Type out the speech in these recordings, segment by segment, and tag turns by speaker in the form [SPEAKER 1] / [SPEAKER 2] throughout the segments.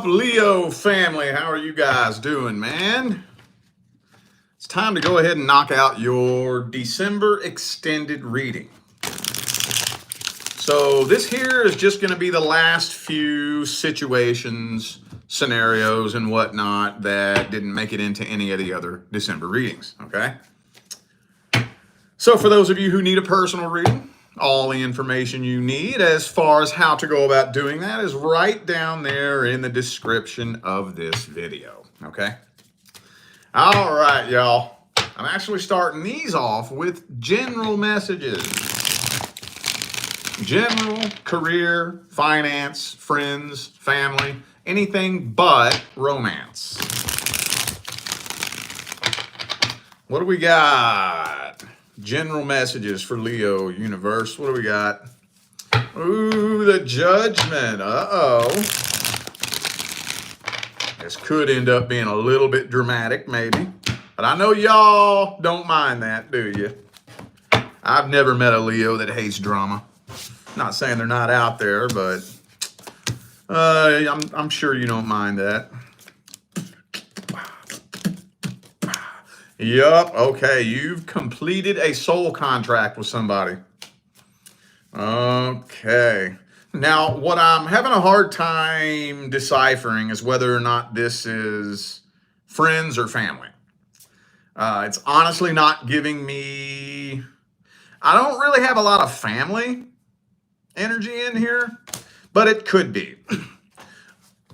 [SPEAKER 1] up, Leo family? How are you guys doing, man? It's time to go ahead and knock out your December extended reading. So this here is just going to be the last few situations, scenarios, and whatnot that didn't make it into any of the other December readings, okay? So for those of you who need a personal reading, all the information you need as far as how to go about doing that is right down there in the description of this video, okay? All right, y'all. I'm actually starting these off with general messages. General, career, finance, friends, family, anything but romance. What do we got? General messages for Leo universe. What do we got? Ooh, the Judgment. Uh-oh. This could end up being a little bit dramatic, maybe. But I know y'all don't mind that, do you? I've never met a Leo that hates drama. Not saying they're not out there, but I'm sure you don't mind that. Yup, okay, you've completed a soul contract with somebody. Okay. Now, what I'm having a hard time deciphering is whether or not this is friends or family. It's honestly not giving me... I don't really have a lot of family energy in here, but it could be.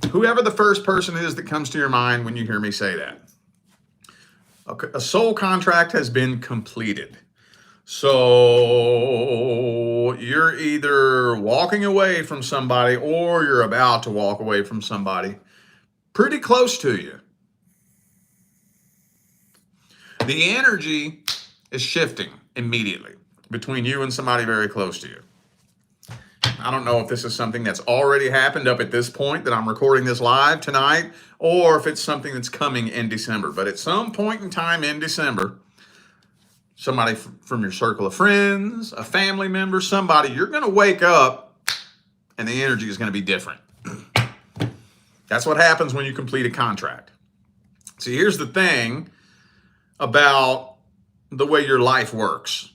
[SPEAKER 1] Whoever the first person is that comes to your mind when you hear me say that. Okay, a soul contract has been completed. So you're either walking away from somebody or you're about to walk away from somebody pretty close to you. The energy is shifting immediately between you and somebody very close to you. I don't know if this is something that's already happened up at this point that I'm recording this live tonight, or if it's something that's coming in December. But at some point in time in December, somebody from your circle of friends, a family member, somebody, you're going to wake up and the energy is going to be different. That's what happens when you complete a contract. See, here's the thing about the way your life works.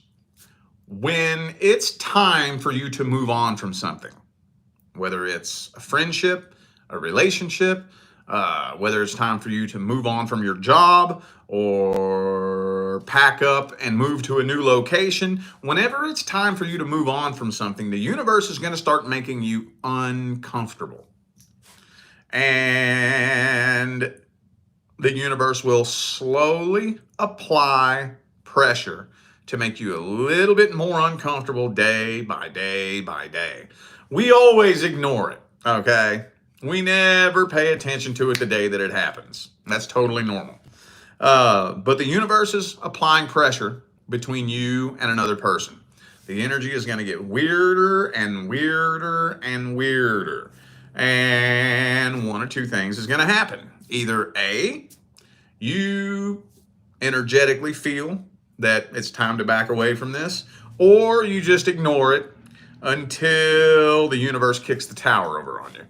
[SPEAKER 1] When it's time for you to move on from something, whether it's a friendship, a relationship, whether it's time for you to move on from your job or pack up and move to a new location, whenever it's time for you to move on from something, the universe is going to start making you uncomfortable. And the universe will slowly apply pressure to make you a little bit more uncomfortable day by day by day. We always ignore it, okay? We never pay attention to it the day that it happens. That's totally normal. But the universe is applying pressure between you and another person. The energy is going to get weirder and weirder and weirder. And one or two things is going to happen. Either A, you energetically feel that it's time to back away from this, or you just ignore it until the universe kicks the tower over on you.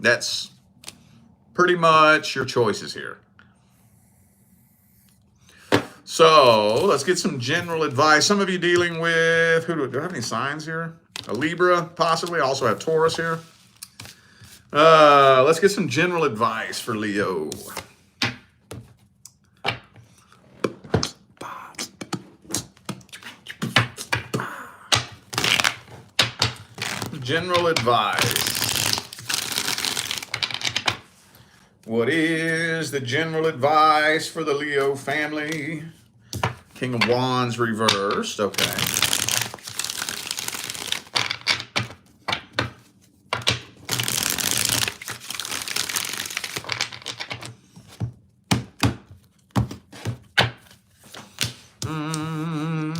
[SPEAKER 1] That's pretty much your choices here. So let's get some general advice. Some of you dealing with, do I have any signs here? A Libra, possibly. I also have Taurus here. Let's get some general advice for Leo. General advice. What is the general advice for the Leo family? King of Wands reversed. Okay.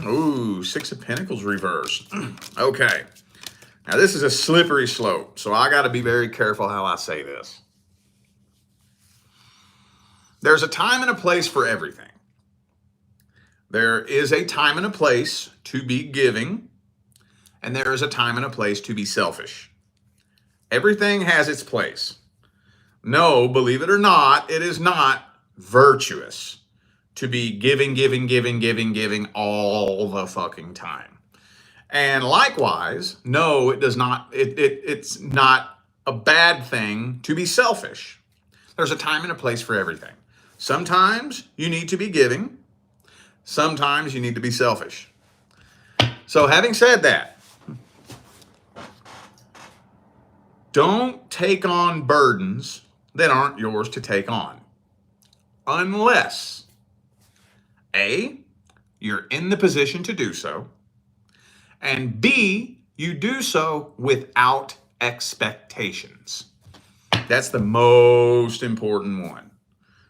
[SPEAKER 1] Ooh, Six of Pentacles reversed. Okay. Now, this is a slippery slope, so I got to be very careful how I say this. There's a time and a place for everything. There is a time and a place to be giving, and there is a time and a place to be selfish. Everything has its place. No, believe it or not, it is not virtuous to be giving all the fucking time. And likewise, no, it does not, it's not a bad thing to be selfish. There's a time and a place for everything. Sometimes you need to be giving, sometimes you need to be selfish. So having said that, don't take on burdens that aren't yours to take on. Unless, A, you're in the position to do so, and B, you do so without expectations. That's the most important one.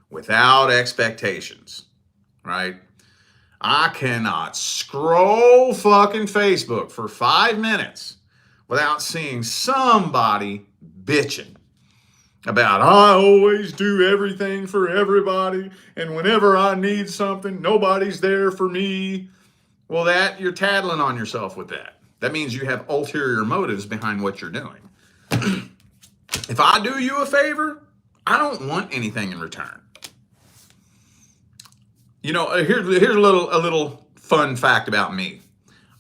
[SPEAKER 1] Without expectations, right? I cannot scroll fucking Facebook for 5 minutes without seeing somebody bitching about, I always do everything for everybody, and whenever I need something, nobody's there for me. Well, that you're tattling on yourself with that. That means you have ulterior motives behind what you're doing. If I do you a favor, I don't want anything in return. You know, here's a little fun fact about me.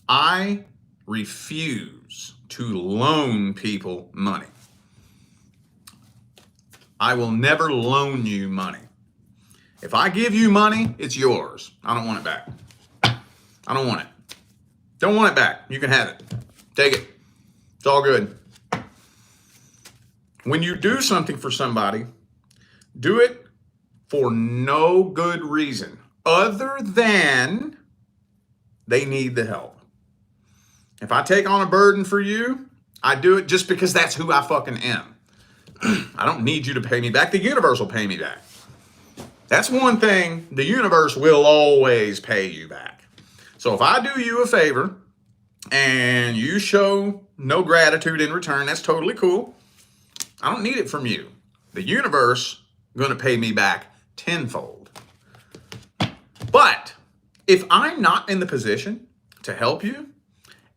[SPEAKER 1] I refuse to loan people money. I will never loan you money. If I give you money, it's yours. I don't want it back. I don't want it. Don't want it back. You can have it. Take it. It's all good. When you do something for somebody, do it for no good reason other than they need the help. If I take on a burden for you, I do it just because that's who I fucking am. I don't need you to pay me back. The universe will pay me back. That's one thing. The universe will always pay you back. So if I do you a favor and you show no gratitude in return, that's totally cool. I don't need it from you. The universe is going to pay me back tenfold. But if I'm not in the position to help you,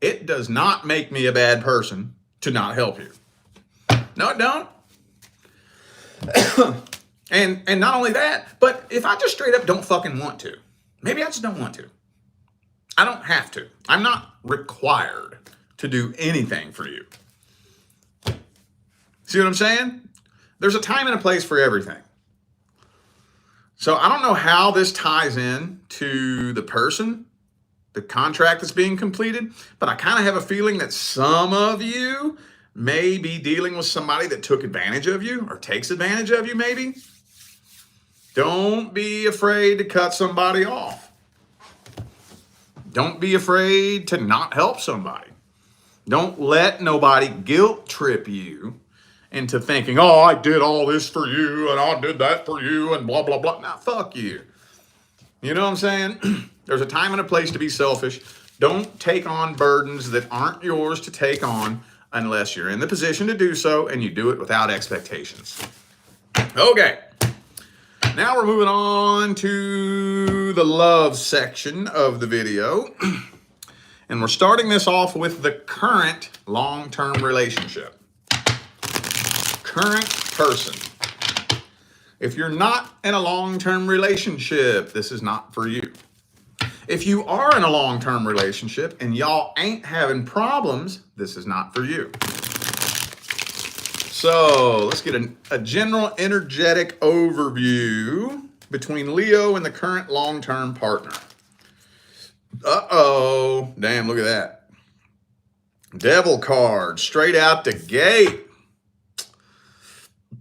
[SPEAKER 1] it does not make me a bad person to not help you. No, it don't. And not only that, but if I just straight up don't fucking want to, maybe I just don't want to. I don't have to. I'm not required to do anything for you. See what I'm saying? There's a time and a place for everything. So I don't know how this ties in to the person, the contract that's being completed, but I kind of have a feeling that some of you may be dealing with somebody that took advantage of you or takes advantage of you maybe. Don't be afraid to cut somebody off. Don't be afraid to not help somebody. Don't let nobody guilt trip you into thinking, oh, I did all this for you and I did that for you and blah, blah, blah. Now, fuck you. You know what I'm saying? There's a time and a place to be selfish. Don't take on burdens that aren't yours to take on unless you're in the position to do so and you do it without expectations. Okay. Now we're moving on to the love section of the video. And we're starting this off with the current long-term relationship. Current person. If you're not in a long-term relationship, this is not for you. If you are in a long-term relationship and y'all ain't having problems, this is not for you. So let's get a general energetic overview between Leo and the current long-term partner. Uh-oh. Damn, look at that. Devil card, straight out the gate.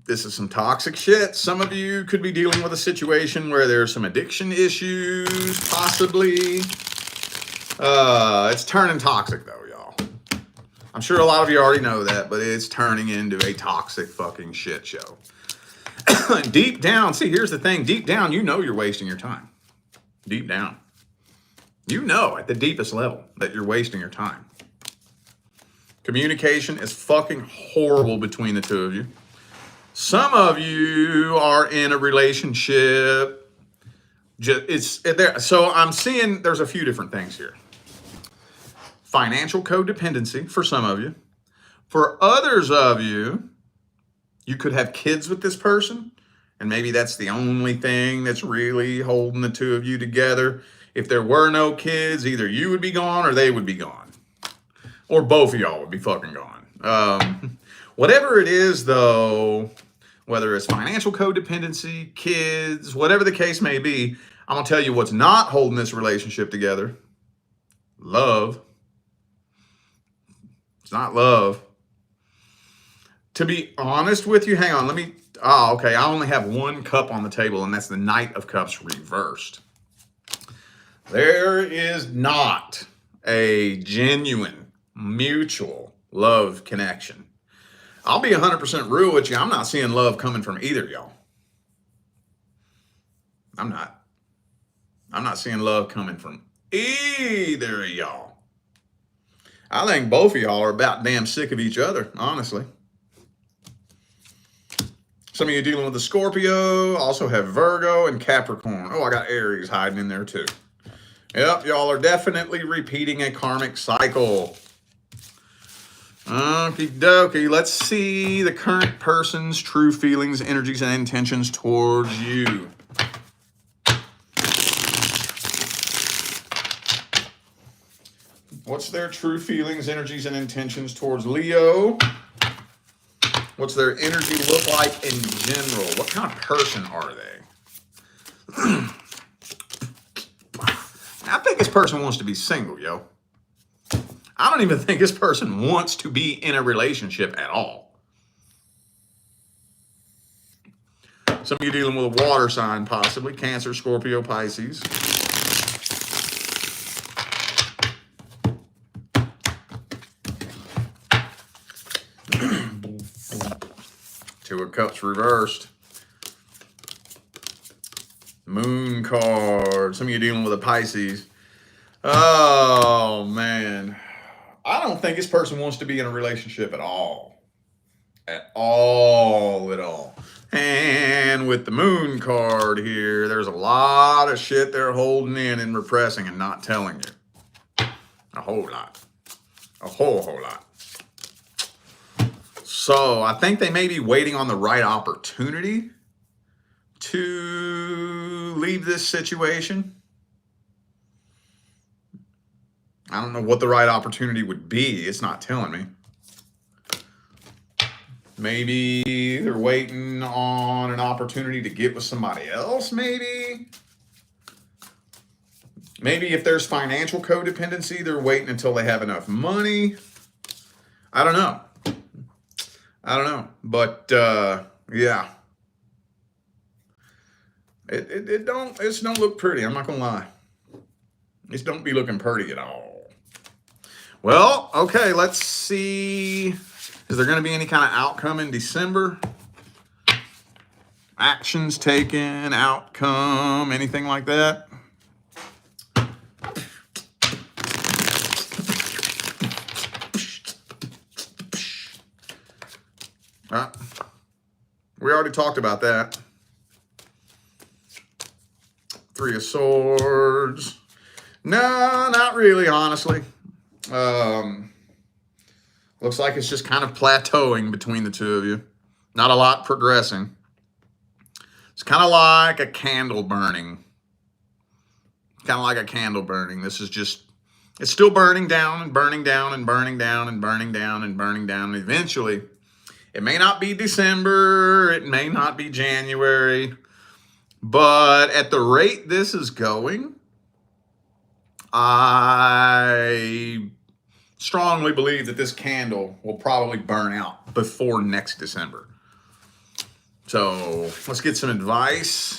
[SPEAKER 1] This is some toxic shit. Some of you could be dealing with a situation where there's some addiction issues, possibly. It's turning toxic, though, y'all. I'm sure a lot of you already know that, but it's turning into a toxic fucking shit show. Deep down, see, here's the thing. Deep down, you know you're wasting your time. Deep down. You know at the deepest level that you're wasting your time. Communication is fucking horrible between the two of you. Some of you are in a relationship. It's there. So I'm seeing there's a few different things here. Financial codependency for some of you. For others of you, You could have kids with this person, and maybe that's the only thing that's really holding the two of you together. If there were no kids, either you would be gone or they would be gone. Or both of y'all would be fucking gone. Whatever it is, though, whether it's financial codependency, kids, whatever the case may be, I'm going to tell you what's not holding this relationship together. Love. It's not love. To be honest with you, hang on, okay, I only have one cup on the table, and that's the Knight of Cups reversed. There is not a genuine, mutual love connection. I'll be 100% real with you. I'm not seeing love coming from either of y'all. I'm not seeing love coming from either of y'all. I think both of y'all are about damn sick of each other, honestly. Some of you dealing with a Scorpio, also have Virgo and Capricorn. Oh, I got Aries hiding in there too. Yep, y'all are definitely repeating a karmic cycle. Okie dokie, let's see the current person's true feelings, energies, and intentions towards you. What's their true feelings, energies, and intentions towards Leo? What's their energy look like in general? What kind of person are they? I think this person wants to be single, yo. I don't even think this person wants to be in a relationship at all. Some of you dealing with a water sign, possibly. Cancer, Scorpio, Pisces. Two of Cups reversed. Moon card. Some of you dealing with a Pisces. Oh, man. I don't think this person wants to be in a relationship at all. At all. And with the Moon card here, there's a lot of shit they're holding in and repressing and not telling you. A whole lot. A whole lot. So I think they may be waiting on the right opportunity to leave this situation. I don't know what the right opportunity would be. It's not telling me. Maybe they're waiting on an opportunity to get with somebody else, maybe. Maybe if there's financial codependency, they're waiting until they have enough money. I don't know. But yeah. It don't look pretty. I'm not gonna lie. It don't be looking pretty at all. Well, okay, let's see. Is there gonna be any kind of outcome in December? Actions taken, outcome, anything like that? We already talked about that. Three of Swords. No, not really, honestly. Looks like it's just kind of plateauing between the two of you. Not a lot progressing. It's kind of like a candle burning. This is just, it's still burning down and burning down and burning down and burning down and burning down. And eventually, it may not be December, it may not be January, but at the rate this is going, I strongly believe that this candle will probably burn out before next December. So let's get some advice.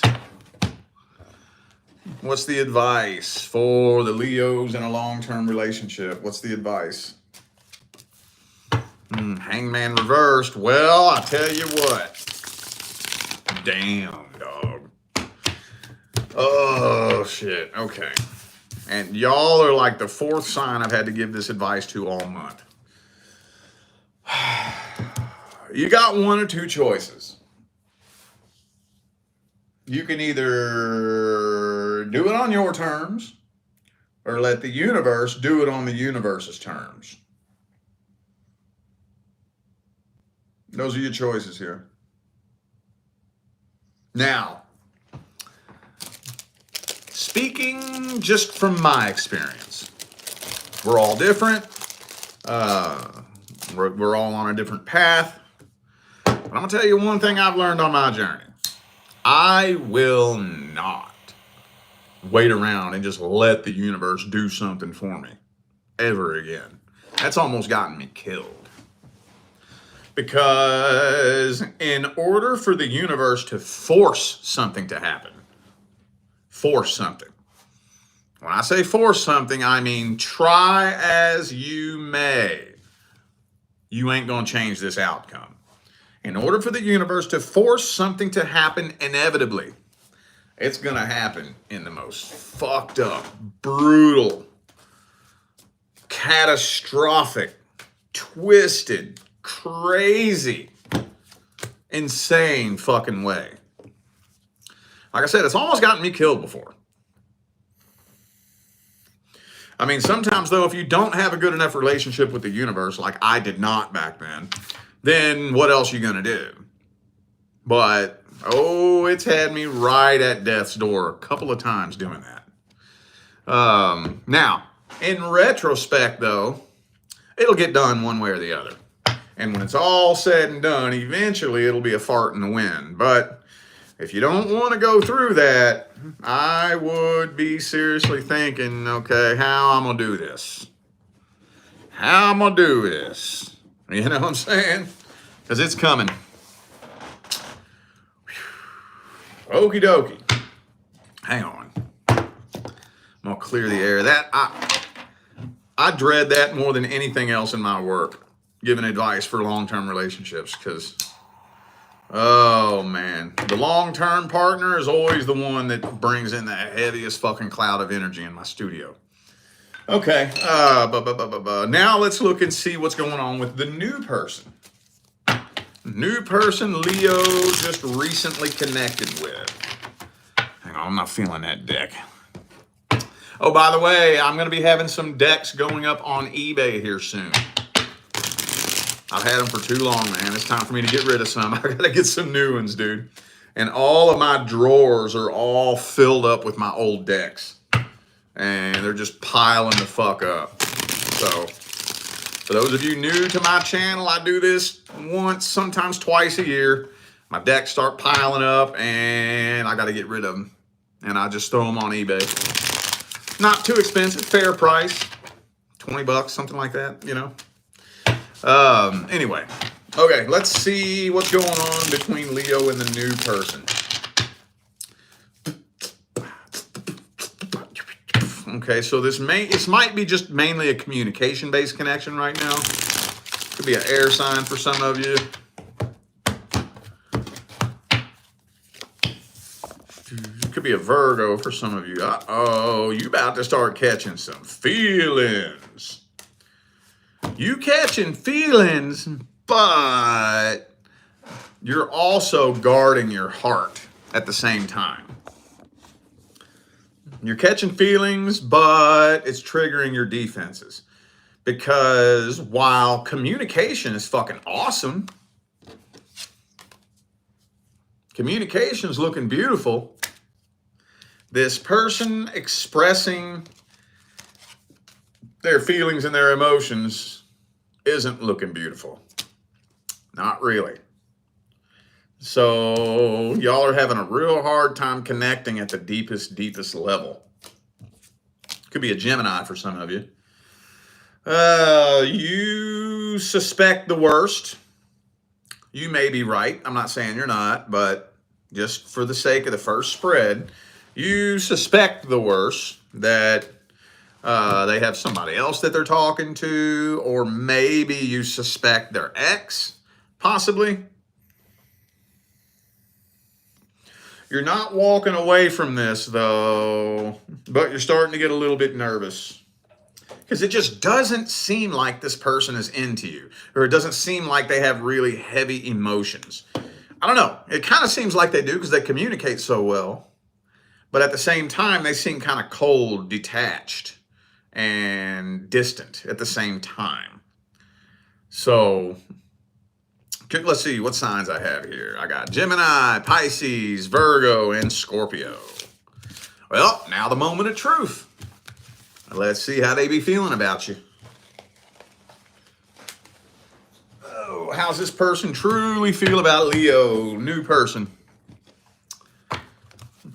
[SPEAKER 1] What's the advice for the Leos in a long-term relationship? What's the advice? Hangman reversed. Well, I tell you what. Damn, dog. Oh, shit. Okay. And y'all are like the fourth sign I've had to give this advice to all month. You got one or two choices. You can either do it on your terms or let the universe do it on the universe's terms. Those are your choices here. Now, speaking just from my experience, we're all different. We're all on a different path. But I'm going to tell you one thing I've learned on my journey. I will not wait around and just let the universe do something for me ever again. That's almost gotten me killed. Because in order for the universe to force something to happen, force something. When I say force something, I mean try as you may. You ain't going to change this outcome. In order for the universe to force something to happen inevitably, it's going to happen in the most fucked up, brutal, catastrophic, twisted, crazy, insane fucking way. Like I said, it's almost gotten me killed before. I mean, sometimes though, if you don't have a good enough relationship with the universe, like I did not back then what else are you going to do? But, it's had me right at death's door a couple of times doing that. Now, in retrospect though, it'll get done one way or the other. And when it's all said and done, eventually it'll be a fart in the wind. But if you don't want to go through that, I would be seriously thinking, okay, how I'm going to do this? How I'm going to do this? You know what I'm saying? Because it's coming. Okie dokie. Hang on. I'm going to clear the air. I dread that more than anything else in my work, giving advice for long-term relationships, because, oh man, the long-term partner is always the one that brings in the heaviest fucking cloud of energy in my studio. Okay, now let's look and see what's going on with the new person. New person Leo just recently connected with. Hang on, I'm not feeling that deck. Oh, by the way, I'm going to be having some decks going up on eBay here soon. I've had them for too long, man. It's time for me to get rid of some. I got to get some new ones, dude. And all of my drawers are all filled up with my old decks. And they're just piling the fuck up. So, for those of you new to my channel, I do this once, sometimes twice a year. My decks start piling up, and I got to get rid of them. And I just throw them on eBay. Not too expensive, fair price. $20, something like that, you know. Anyway, okay, let's see what's going on between Leo and the new person. Okay, so this might be just mainly a communication-based connection right now. Could be an air sign for some of you. Could be a Virgo for some of you. Uh-oh, you about to start catching some feelings. You catching feelings, but you're also guarding your heart at the same time. You're catching feelings, but it's triggering your defenses. Because while communication is fucking awesome, communication's looking beautiful, this person expressing their feelings and their emotions isn't looking beautiful. Not really. So y'all are having a real hard time connecting at the deepest level. Could be a Gemini for some of you. You suspect the worst. You may be right. I'm not saying you're not, but just for the sake of the first spread, you suspect the worst, that they have somebody else that they're talking to, or maybe you suspect their ex, possibly. You're not walking away from this, though, but you're starting to get a little bit nervous. Because it just doesn't seem like this person is into you, or it doesn't seem like they have really heavy emotions. I don't know. It kind of seems like they do because they communicate so well. But at the same time, they seem kind of cold, detached, and distant at the same time. So Let's see what signs I have here. I got Gemini, Pisces, Virgo, and Scorpio. Well, now the moment of truth. Let's see how they be feeling about you. Oh, how's this person truly feel about Leo? New person.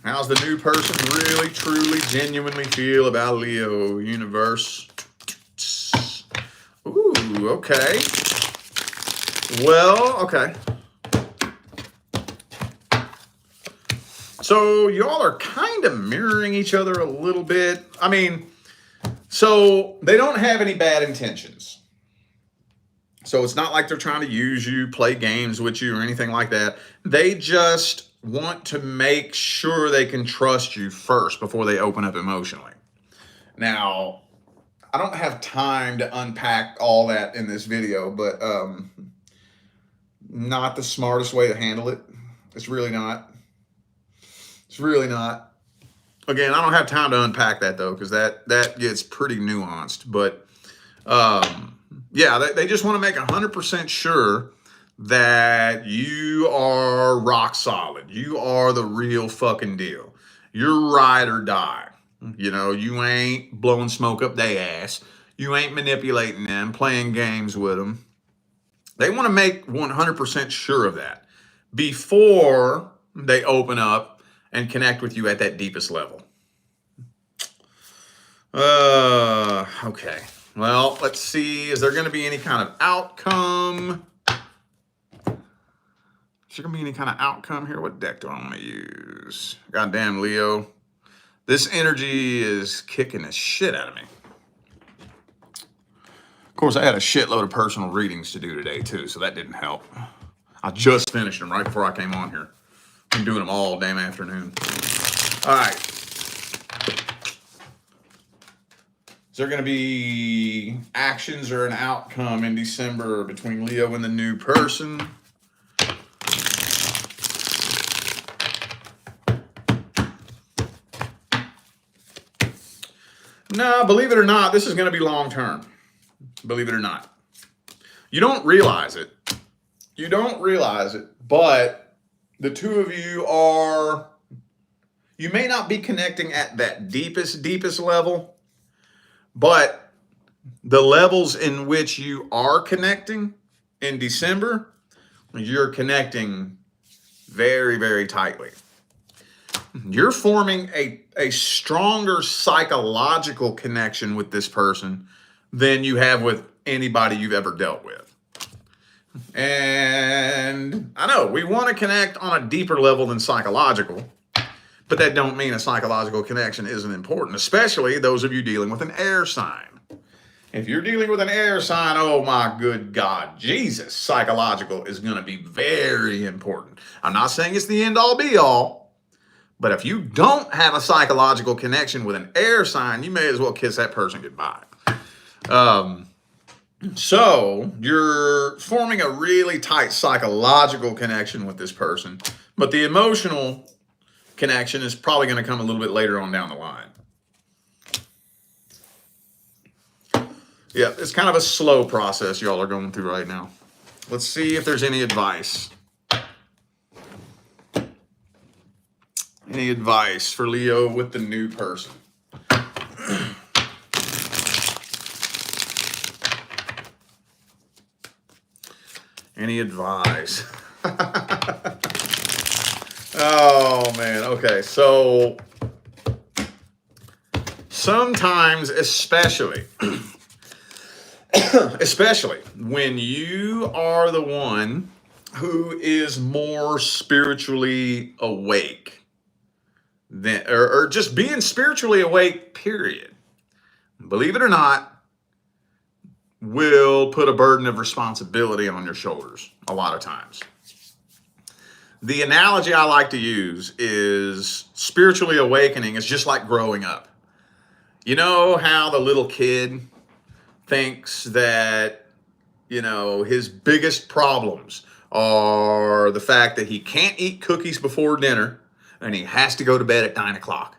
[SPEAKER 1] How's the new person really, truly, genuinely feel about Leo? Universe. Ooh, okay. Well, okay. So y'all are kind of mirroring each other a little bit. I mean, so they don't have any bad intentions. So it's not like they're trying to use you, play games with you, or anything like that. They just want to make sure they can trust you first before they open up emotionally. Now, I don't have time to unpack all that in this video, but not the smartest way to handle it. It's really not. It's really not. Again, I don't have time to unpack that though, because that gets pretty nuanced. But yeah, they just want to make 100% sure that you are rock solid. You are the real fucking deal. You're ride or die. You know, you ain't blowing smoke up their ass. You ain't manipulating them, playing games with them. They want to make 100% sure of that before they open up and connect with you at that deepest level. Okay. Well, let's see. Is there going to be any kind of outcome? Is there going to be any kind of outcome here? What deck do I want to use? Goddamn, Leo. This energy is kicking the shit out of me. Of course, I had a shitload of personal readings to do today, too, so that didn't help. I just finished them right before I came on here. Been doing them all damn afternoon. All right. Is there going to be actions or an outcome in December between Leo and the new person? No, believe it or not, this is going to be long term. Believe it or not. You don't realize it. You don't realize it, but the two of you are, you may not be connecting at that deepest level, but the levels in which you are connecting in December, you're connecting very, very tightly. You're forming a stronger psychological connection with this person than you have with anybody you've ever dealt with. And I know we want to connect on a deeper level than psychological, but that don't mean a psychological connection isn't important, especially those of you dealing with an air sign. If you're dealing with an air sign, oh my good God, Jesus, psychological is going to be very important. I'm not saying it's the end all be all, but if you don't have a psychological connection with an air sign, you may as well kiss that person goodbye. So you're forming a really tight psychological connection with this person, but the emotional connection is probably going to come a little bit later on down the line. Yeah, it's kind of a slow process y'all are going through right now. Let's see if there's any advice. Any advice for Leo with the new person? Any advice? Oh, man. Okay, so sometimes, especially when you are the one who is more spiritually awake, than, or just being spiritually awake, period, believe it or not, will put a burden of responsibility on your shoulders a lot of times. The analogy I like to use is spiritually awakening is just like growing up. You know how the little kid thinks that, you know, his biggest problems are the fact that he can't eat cookies before dinner and he has to go to bed at 9 o'clock.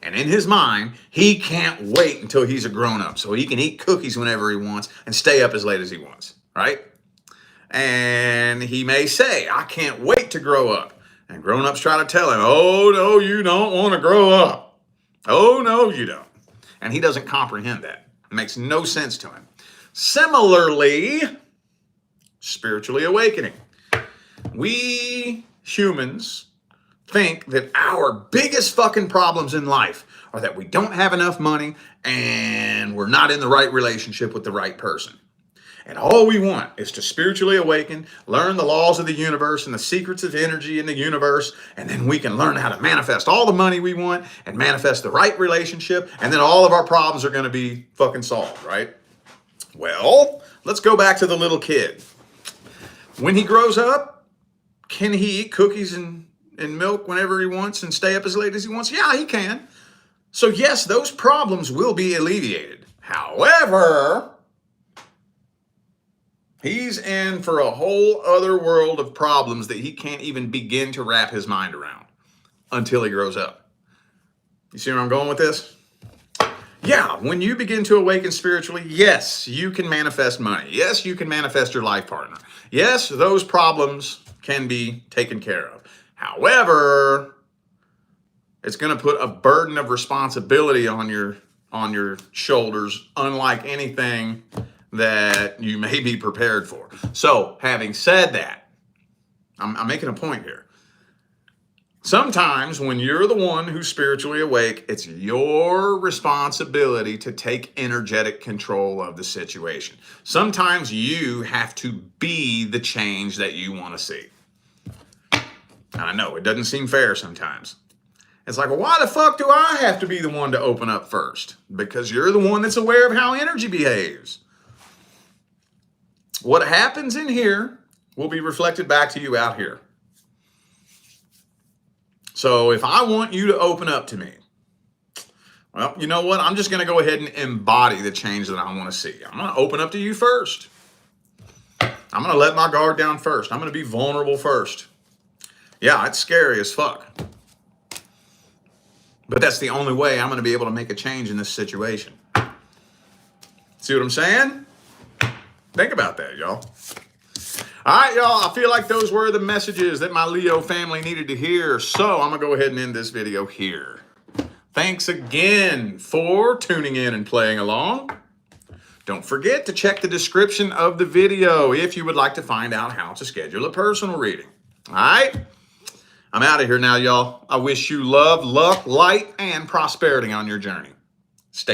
[SPEAKER 1] And in his mind, he can't wait until he's a grown-up so he can eat cookies whenever he wants and stay up as late as he wants, right? And he may say, I can't wait to grow up. And grown-ups try to tell him, oh, no, you don't want to grow up. Oh, no, you don't. And he doesn't comprehend that. It makes no sense to him. Similarly, spiritually awakening. We humans think that our biggest fucking problems in life are that we don't have enough money and we're not in the right relationship with the right person. And all we want is to spiritually awaken, learn the laws of the universe and the secrets of energy in the universe, and then we can learn how to manifest all the money we want and manifest the right relationship, and then all of our problems are going to be fucking solved, right? Well, let's go back to the little kid. When he grows up, can he eat cookies and milk whenever he wants and stay up as late as he wants? Yeah, he can. So yes, those problems will be alleviated. However, he's in for a whole other world of problems that he can't even begin to wrap his mind around until he grows up. You see where I'm going with this? Yeah, when you begin to awaken spiritually, yes, you can manifest money. Yes, you can manifest your life partner. Yes, those problems can be taken care of. However, it's going to put a burden of responsibility on your shoulders, unlike anything that you may be prepared for. So, having said that, I'm making a point here. Sometimes when you're the one who's spiritually awake, it's your responsibility to take energetic control of the situation. Sometimes you have to be the change that you want to see. And I know it doesn't seem fair sometimes. It's like, well, why the fuck do I have to be the one to open up first? Because you're the one that's aware of how energy behaves. What happens in here will be reflected back to you out here. So if I want you to open up to me, well, you know what? I'm just going to go ahead and embody the change that I want to see. I'm going to open up to you first. I'm going to let my guard down first. I'm going to be vulnerable first. Yeah, it's scary as fuck. But that's the only way I'm going to be able to make a change in this situation. See what I'm saying? Think about that, y'all. All right, y'all, I feel like those were the messages that my Leo family needed to hear. So I'm going to go ahead and end this video here. Thanks again for tuning in and playing along. Don't forget to check the description of the video if you would like to find out how to schedule a personal reading. All right? I'm out of here now, y'all. I wish you love, luck, light, and prosperity on your journey. Stay